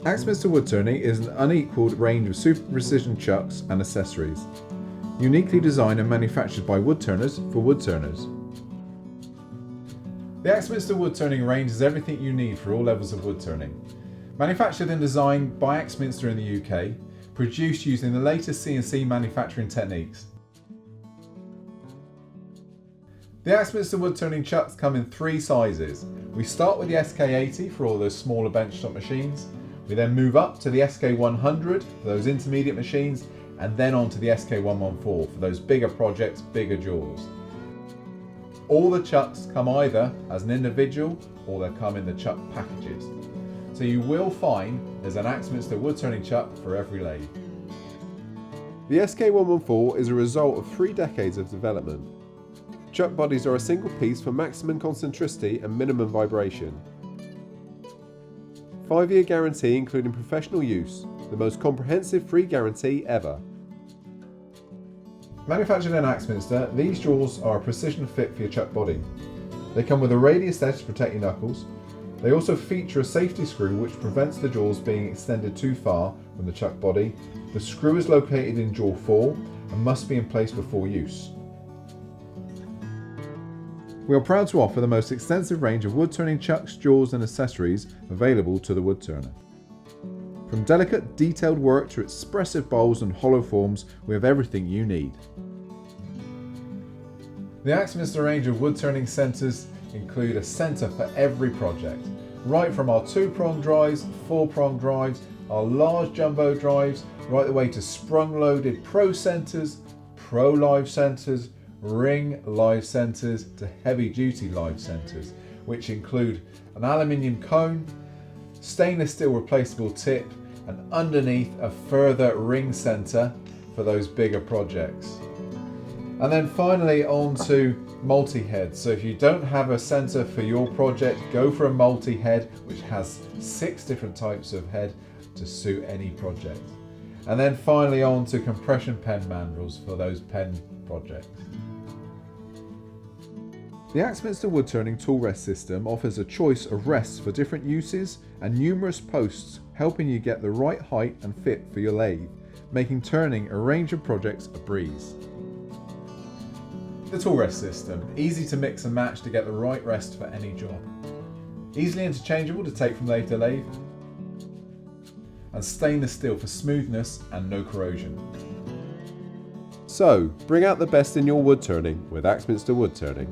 Axminster Woodturning is an unequalled range of super precision chucks and accessories, uniquely designed and manufactured by woodturners for woodturners. The Axminster Woodturning range is everything you need for all levels of woodturning. Manufactured and designed by Axminster in the UK, produced using the latest CNC manufacturing techniques. The Axminster Woodturning chucks come in 3 sizes. We start with the SK80 for all those smaller benchtop machines. We then move up to the SK100 for those intermediate machines, and then on to the SK114 for those bigger projects, bigger jaws. All the chucks come either as an individual or they come in the chuck packages. So you will find there's an Axminster Woodturning chuck for every lathe. The SK114 is a result of 3 decades of development. Chuck bodies are a single piece for maximum concentricity and minimum vibration. 5-year guarantee including professional use, the most comprehensive free guarantee ever. Manufactured in Axminster, these jaws are a precision fit for your chuck body. They come with a radius edge to protect your knuckles. They also feature a safety screw which prevents the jaws being extended too far from the chuck body. The screw is located in jaw 4 and must be in place before use. We are proud to offer the most extensive range of woodturning chucks, jaws and accessories available to the woodturner. From delicate, detailed work to expressive bowls and hollow forms, we have everything you need. The Axminster range of woodturning centres include a centre for every project, right from our 2-prong drives, 4-prong drives, our large jumbo drives, right the way to sprung-loaded pro centres, pro live centres, ring live centres to heavy-duty live centres, which include an aluminium cone, stainless steel replaceable tip, and underneath a further ring centre for those bigger projects. And then finally on to multi-heads. So if you don't have a centre for your project, go for a multi-head which has 6 different types of head to suit any project. And then finally on to compression pen mandrels for those pen projects. The Axminster Woodturning tool rest system offers a choice of rests for different uses and numerous posts, helping you get the right height and fit for your lathe, making turning a range of projects a breeze. The tool rest system, easy to mix and match to get the right rest for any job. Easily interchangeable to take from lathe to lathe, and stainless steel for smoothness and no corrosion. So, bring out the best in your woodturning with Axminster Woodturning.